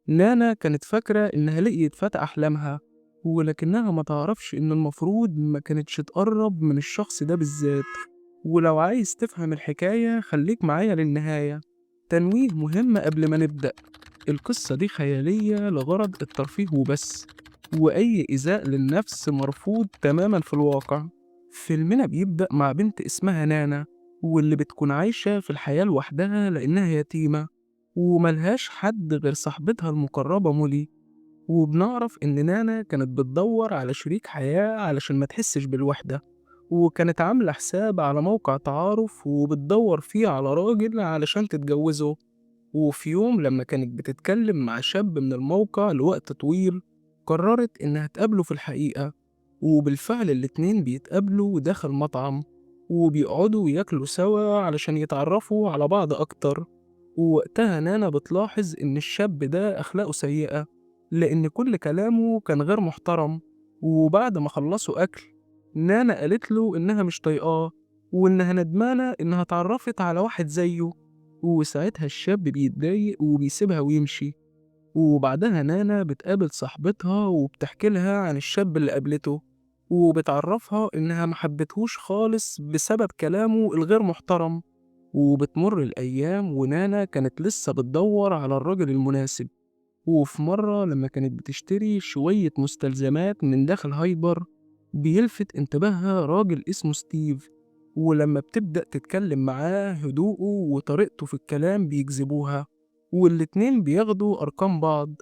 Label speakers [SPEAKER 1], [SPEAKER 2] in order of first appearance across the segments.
[SPEAKER 1] نانا كانت فاكرة إنها لقيت فتى أحلامها، ولكنها ما تعرفش إن المفروض ما كانتش تقرب من الشخص ده بالذات. ولو عايز تفهم الحكاية خليك معايا للنهاية. تنويه مهم قبل ما نبدأ: القصة دي خيالية لغرض الترفيه وبس، وأي إيذاء للنفس مرفوض تماما في الواقع. فيلمنا بيبدأ مع بنت اسمها نانا، واللي بتكون عايشة في الحياة لوحدها لأنها يتيمة، وملهاش حد غير صاحبتها المقربة مولي. وبنعرف إن نانا كانت بتدور على شريك حياة علشان ما تحسش بالوحدة، وكانت عاملة حساب على موقع تعارف وبتدور فيه على راجل علشان تتجوزه. وفي يوم لما كانت بتتكلم مع شاب من الموقع لوقت طويل، قررت إنها تقابله في الحقيقة. وبالفعل الاتنين بيتقابلوا داخل مطعم، وبيقعدوا ياكلوا سوا علشان يتعرفوا على بعض أكتر. ووقتها نانا بتلاحظ إن الشاب ده أخلاقه سيئة، لأن كل كلامه كان غير محترم. وبعد ما خلصوا أكل، نانا قالت له إنها مش طايقاه، وإنها ندمانة إنها اتعرفت على واحد زيه. وساعتها الشاب بيتضايق وبيسيبها ويمشي. وبعدها نانا بتقابل صاحبتها وبتحكي لها عن الشاب اللي قابلته، وبتعرفها إنها محبتهوش خالص بسبب كلامه الغير محترم. وبتمر الأيام ونانا كانت لسه بتدور على الراجل المناسب. وفي مرة لما كانت بتشتري شوية مستلزمات من داخل هايبر، بيلفت انتباهها راجل اسمه ستيف. ولما بتبدأ تتكلم معاه، هدوءه وطريقته في الكلام بيجذبوها، والاتنين بياخدوا أرقام بعض.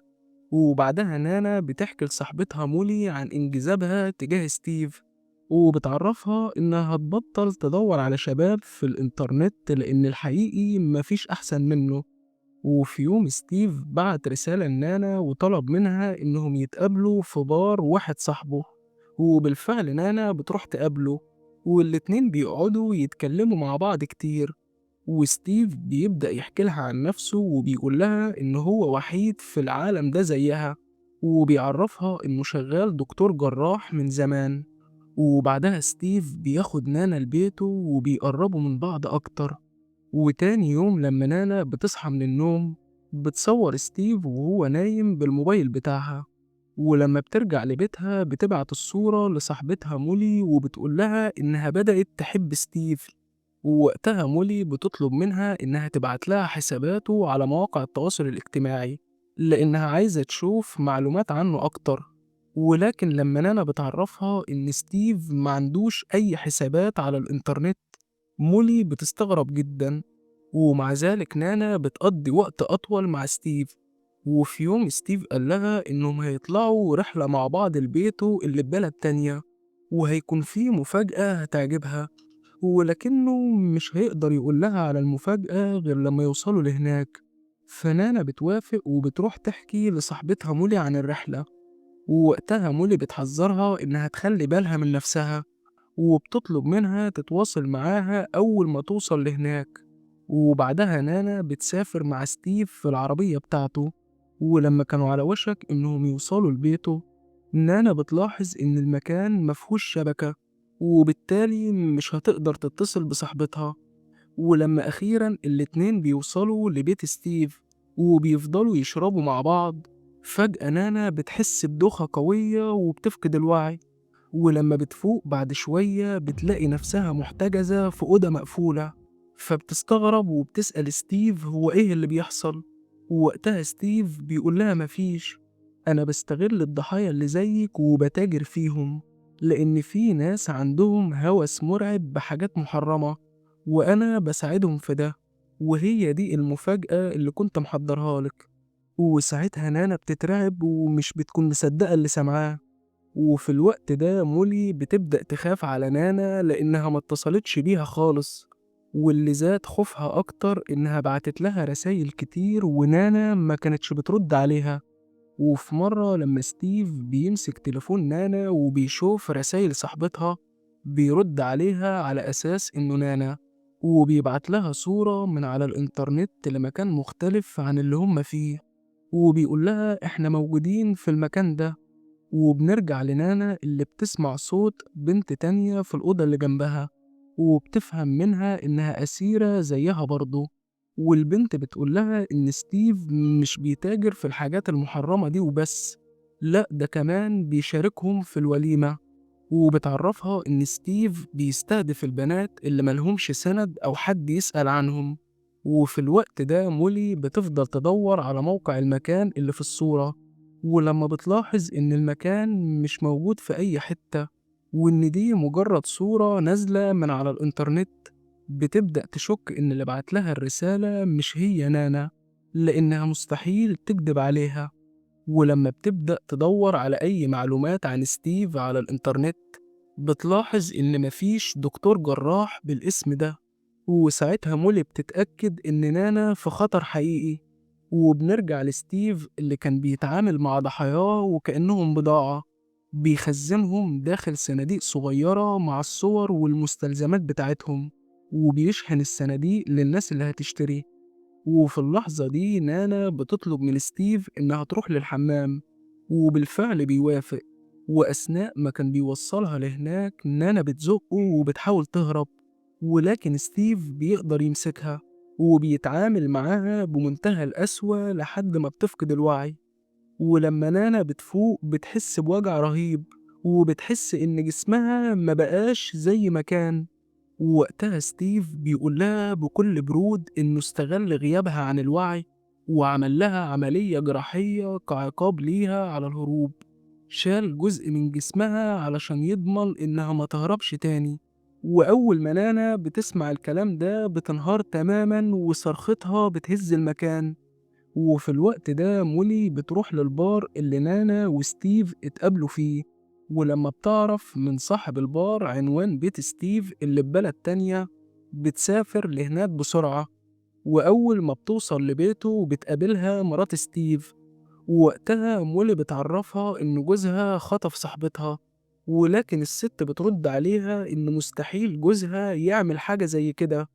[SPEAKER 1] وبعدها نانا بتحكي لصاحبتها مولي عن انجذابها تجاه ستيف، وبتعرفها إنها هتبطل تدور على شباب في الإنترنت لأن الحقيقي مفيش أحسن منه. وفي يوم ستيف بعت رسالة لنانا وطلب منها إنهم يتقابلوا في بار واحد صاحبه. وبالفعل نانا بتروح تقابله، والاتنين بيقعدوا يتكلموا مع بعض كتير. وستيف بيبدأ يحكي لها عن نفسه وبيقول لها إن هو وحيد في العالم ده زيها، وبيعرفها إنه شغال دكتور جراح من زمان. وبعدها ستيف بياخد نانا لبيته وبيقربوا من بعض أكتر. وتاني يوم لما نانا بتصحى من النوم، بتصور ستيف وهو نايم بالموبايل بتاعها. ولما بترجع لبيتها بتبعت الصورة لصاحبتها مولي وبتقول لها إنها بدأت تحب ستيف. ووقتها مولي بتطلب منها إنها تبعت لها حساباته على مواقع التواصل الاجتماعي، لأنها عايزة تشوف معلومات عنه أكتر. ولكن لما نانا بتعرفها إن ستيف ما عندوش أي حسابات على الإنترنت، مولي بتستغرب جدا. ومع ذلك نانا بتقضي وقت أطول مع ستيف. وفي يوم ستيف قال لها إنهم هيطلعوا رحلة مع بعض لبيته اللي في بلد تانية، وهيكون فيه مفاجأة هتعجبها. ولكنه مش هيقدر يقول لها على المفاجأة غير لما يوصلوا لهناك. فنانا بتوافق وبتروح تحكي لصاحبتها مولي عن الرحلة. ووقتها مولي بتحذرها إنها تخلي بالها من نفسها، وبتطلب منها تتواصل معاها أول ما توصل لهناك. وبعدها نانا بتسافر مع ستيف في العربية بتاعته. ولما كانوا على وشك إنهم يوصلوا لبيته، نانا بتلاحظ إن المكان مفهوش شبكة، وبالتالي مش هتقدر تتصل بصاحبتها. ولما أخيرا الاتنين بيوصلوا لبيت ستيف وبيفضلوا يشربوا مع بعض، فجأة نانا بتحس بدوخة قوية وبتفقد الوعي. ولما بتفوق بعد شوية بتلاقي نفسها محتجزة في أوضة مقفولة. فبتستغرب وبتسأل ستيف هو إيه اللي بيحصل. ووقتها ستيف بيقول لها مفيش، أنا بستغل الضحايا اللي زيك وبتاجر فيهم، لأن في ناس عندهم هوس مرعب بحاجات محرمة، وأنا بساعدهم في ده. وهي دي المفاجأة اللي كنت محضرها لك. وساعتها نانا بتترعب ومش بتكون مصدقة اللي سمعاه. وفي الوقت ده مولي بتبدأ تخاف على نانا لأنها ما اتصلتش بيها خالص. واللي زاد خوفها أكتر إنها بعتت لها رسايل كتير ونانا ما كانتش بترد عليها. وفي مرة لما ستيف بيمسك تليفون نانا وبيشوف رسايل صاحبتها، بيرد عليها على أساس إنه نانا، وبيبعت لها صورة من على الإنترنت لمكان مختلف عن اللي هم فيه، وبيقول لها إحنا موجودين في المكان ده. وبنرجع لنانا اللي بتسمع صوت بنت تانية في الأوضة اللي جنبها، وبتفهم منها إنها أسيرة زيها برضه. والبنت بتقول لها إن ستيف مش بيتاجر في الحاجات المحرمة دي وبس، لأ ده كمان بيشاركهم في الوليمة، وبتعرفها إن ستيف بيستهدف البنات اللي ملهمش سند أو حد يسأل عنهم. وفي الوقت ده مولي بتفضل تدور على موقع المكان اللي في الصورة، ولما بتلاحظ إن المكان مش موجود في أي حتة وإن دي مجرد صورة نازلة من على الإنترنت، بتبدأ تشك إن اللي بعت لها الرسالة مش هي نانا، لأنها مستحيل تكدب عليها. ولما بتبدأ تدور على أي معلومات عن ستيف على الإنترنت، بتلاحظ إن مفيش دكتور جراح بالاسم ده، وساعتها مولي بتتأكد إن نانا في خطر حقيقي. وبنرجع لستيف اللي كان بيتعامل مع ضحاياه وكأنهم بضاعة، بيخزنهم داخل صناديق صغيرة مع الصور والمستلزمات بتاعتهم، وبيشحن الصناديق للناس اللي هتشتري. وفي اللحظة دي نانا بتطلب من ستيف إنها تروح للحمام، وبالفعل بيوافق. وأثناء ما كان بيوصلها لهناك نانا بتزقه وبتحاول تهرب، ولكن ستيف بيقدر يمسكها وبيتعامل معاها بمنتهى القسوة لحد ما بتفقد الوعي. ولما نانا بتفوق بتحس بوجع رهيب، وبتحس إن جسمها ما بقاش زي ما كان. ووقتها ستيف بيقول لها بكل برود إنه استغل غيابها عن الوعي وعمل لها عملية جراحية كعقاب ليها على الهروب. شال جزء من جسمها علشان يضمن إنها ما تهربش تاني. وأول ما نانا بتسمع الكلام ده بتنهار تماما وصرختها بتهز المكان. وفي الوقت ده مولي بتروح للبار اللي نانا وستيف اتقابلوا فيه، ولما بتعرف من صاحب البار عنوان بيت ستيف اللي في بلد تانية، بتسافر لهناك بسرعة. وأول ما بتوصل لبيته بتقابلها مرات ستيف، ووقتها مولي بتعرفها إن جوزها خطف صاحبتها، ولكن الست بترد عليها إن مستحيل جوزها يعمل حاجة زي كده.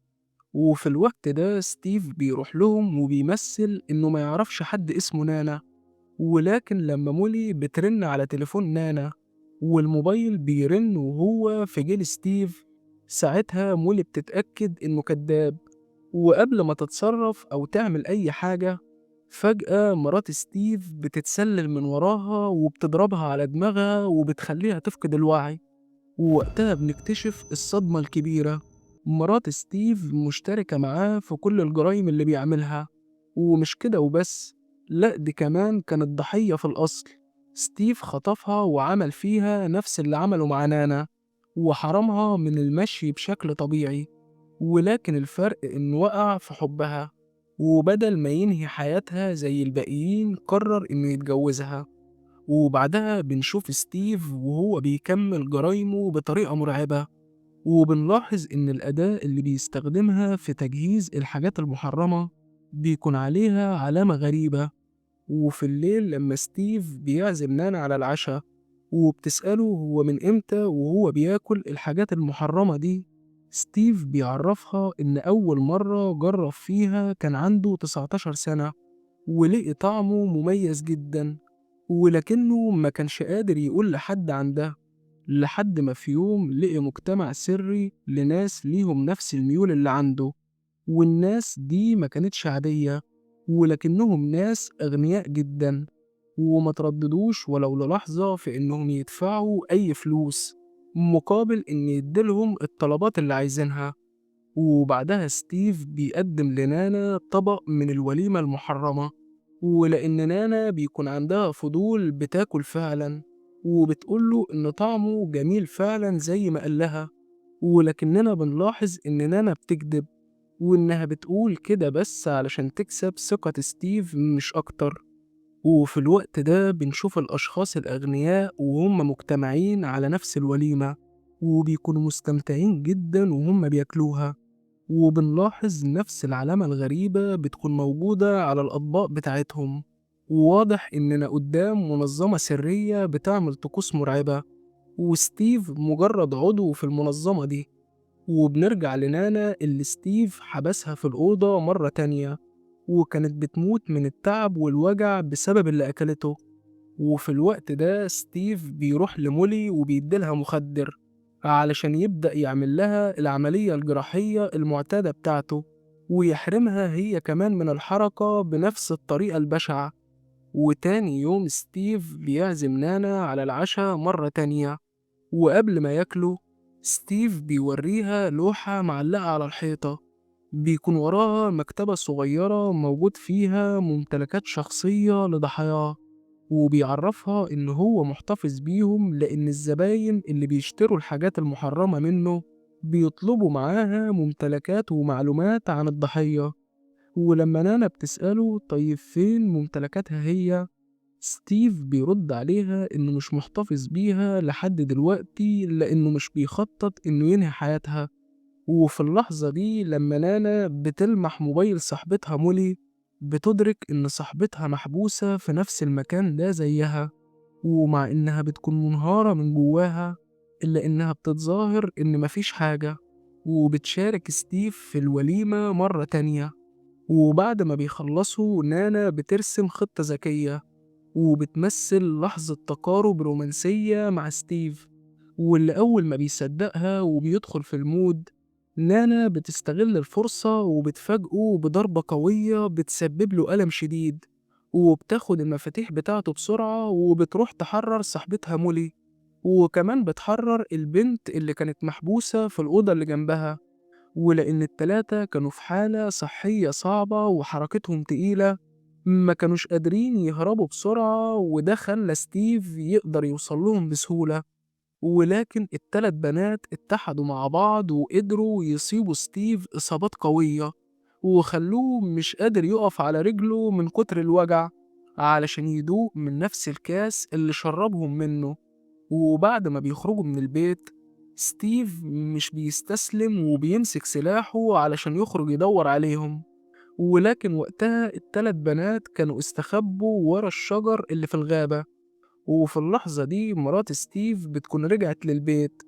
[SPEAKER 1] وفي الوقت ده ستيف بيروح لهم وبيمثل إنه ما يعرفش حد اسمه نانا، ولكن لما مولي بترن على تليفون نانا والموبايل بيرن وهو في جيل ستيف، ساعتها مولي بتتأكد إنه كذاب. وقبل ما تتصرف أو تعمل أي حاجة، فجأة مرات ستيف بتتسلل من وراها وبتضربها على دماغها وبتخليها تفقد الوعي. ووقتها بنكتشف الصدمة الكبيرة، مرات ستيف مشتركة معاه في كل الجرايم اللي بيعملها. ومش كده وبس، لأ دي كمان كانت ضحية في الأصل. ستيف خطفها وعمل فيها نفس اللي عمله مع نانا، وحرمها من المشي بشكل طبيعي. ولكن الفرق إنه وقع في حبها، وبدل ما ينهي حياتها زي الباقيين قرر إنه يتجوزها. وبعدها بنشوف ستيف وهو بيكمل جرايمه بطريقة مرعبة، وبنلاحظ إن الأداة اللي بيستخدمها في تجهيز الحاجات المحرمة بيكون عليها علامة غريبة. وفي الليل لما ستيف بيعزم نانا على العشاء وبتسأله هو من إمتى وهو بياكل الحاجات المحرمة دي، ستيف بيعرفها إن أول مرة جرب فيها كان عنده 19 سنة، ولقي طعمه مميز جدا، ولكنه ما كانش قادر يقول لحد عن ده. لحد ما في يوم لقي مجتمع سري لناس ليهم نفس الميول اللي عنده، والناس دي ما كانتش عادية، ولكنهم ناس أغنياء جدا، وما ترددوش ولو للحظة في إنهم يدفعوا أي فلوس مقابل إن يديلهم الطلبات اللي عايزينها. وبعدها ستيف بيقدم لنانا طبق من الوليمة المحرمة، ولأن نانا بيكون عندها فضول بتاكل فعلا، وبتقوله إن طعمه جميل فعلا زي ما قالها. ولكننا بنلاحظ إن نانا بتكذب، وإنها بتقول كده بس علشان تكسب ثقة ستيف مش أكتر. وفي الوقت ده بنشوف الأشخاص الأغنياء وهم مجتمعين على نفس الوليمة، وبيكونوا مستمتعين جدا وهم بياكلوها. وبنلاحظ نفس العلامة الغريبة بتكون موجودة على الأطباق بتاعتهم، وواضح إننا قدام منظمة سرية بتعمل طقوس مرعبة، وستيف مجرد عضو في المنظمة دي. وبنرجع لنانا اللي ستيف حبسها في الأوضة مرة تانية، وكانت بتموت من التعب والوجع بسبب اللي أكلته. وفي الوقت ده ستيف بيروح لمولي وبيديلها مخدر علشان يبدأ يعمل لها العملية الجراحية المعتادة بتاعته. ويحرمها هي كمان من الحركة بنفس الطريقة البشعة. وتاني يوم ستيف بيعزم نانا على العشاء مرة تانية، وقبل ما ياكلوا ستيف بيوريها لوحة معلقة على الحيطة، بيكون وراها مكتبة صغيرة موجود فيها ممتلكات شخصية لضحاياه، وبيعرفها إن هو محتفظ بيهم لأن الزباين اللي بيشتروا الحاجات المحرمة منه بيطلبوا معاها ممتلكات ومعلومات عن الضحية. ولما نانا بتسأله طيب فين ممتلكاتها هي، ستيف بيرد عليها إنه مش محتفظ بيها لحد دلوقتي لأنه مش بيخطط إنه ينهي حياتها. وفي اللحظة دي لما نانا بتلمح موبايل صاحبتها مولي، بتدرك إن صاحبتها محبوسة في نفس المكان ده زيها، ومع إنها بتكون منهارة من جواها إلا إنها بتتظاهر إن مفيش حاجة، وبتشارك ستيف في الوليمة مرة تانية. وبعد ما بيخلصوا نانا بترسم خطة ذكية، وبتمثل لحظة تقارب رومانسية مع ستيف، واللي أول ما بيصدقها وبيدخل في المود، نانا بتستغل الفرصة وبتفاجئه بضربة قوية بتسبب له ألم شديد، وبتاخد المفاتيح بتاعته بسرعة وبتروح تحرر صاحبتها مولي، وكمان بتحرر البنت اللي كانت محبوسة في الأوضة اللي جنبها. ولأن التلاتة كانوا في حالة صحية صعبة وحركتهم تقيلة، ما كانوش قادرين يهربوا بسرعة، وده خلى ستيف يقدر يوصلهم بسهولة. ولكن التلات بنات اتحدوا مع بعض وقدروا يصيبوا ستيف إصابات قوية، وخلوه مش قادر يقف على رجله من كتر الوجع، علشان يدوق من نفس الكاس اللي شربهم منه. وبعد ما بيخرجوا من البيت، ستيف مش بيستسلم وبيمسك سلاحه علشان يخرج يدور عليهم. ولكن وقتها التلات بنات كانوا استخبوا ورا الشجر اللي في الغابة. وفي اللحظة دي مرات ستيف بتكون رجعت للبيت،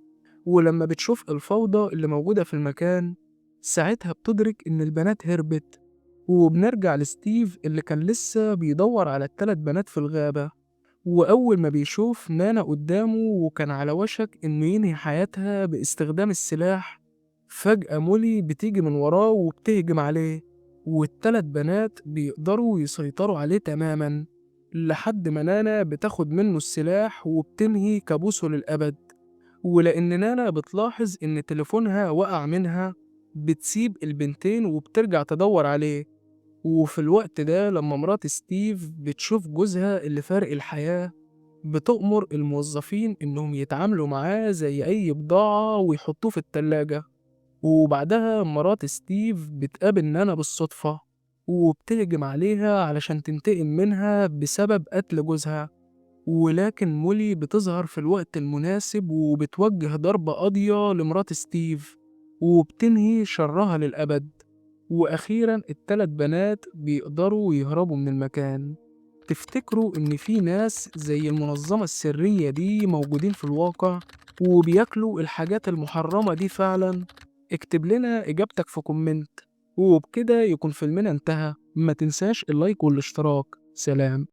[SPEAKER 1] ولما بتشوف الفوضى اللي موجودة في المكان، ساعتها بتدرك إن البنات هربت. وبنرجع لستيف اللي كان لسه بيدور على التلات بنات في الغابة، وأول ما بيشوف نانا قدامه وكان على وشك إنه ينهي حياتها باستخدام السلاح، فجأة مولي بتيجي من وراه وبتهجم عليه، والتلات بنات بيقدروا يسيطروا عليه تماما، لحد ما نانا بتاخد منه السلاح وبتنهي كابوسه للأبد. ولأن نانا بتلاحظ إن تليفونها وقع منها، بتسيب البنتين وبترجع تدور عليه. وفي الوقت ده لما مرات ستيف بتشوف جوزها اللي فارق الحياة، بتؤمر الموظفين إنهم يتعاملوا معاه زي أي بضاعة ويحطوه في التلاجة. وبعدها مرات ستيف بتقابل نانا بالصدفة، وبتهجم عليها علشان تنتقم منها بسبب قتل جوزها. ولكن مولي بتظهر في الوقت المناسب وبتوجه ضربة قاضية لمرات ستيف، وبتنهي شرها للأبد. وأخيرا التلات بنات بيقدروا يهربوا من المكان. تفتكروا إن في ناس زي المنظمة السرية دي موجودين في الواقع وبياكلوا الحاجات المحرمة دي فعلا؟ اكتب لنا إجابتك في كومنت. وبكده يكون فيلمنا انتهى، ما تنساش اللايك والاشتراك. سلام.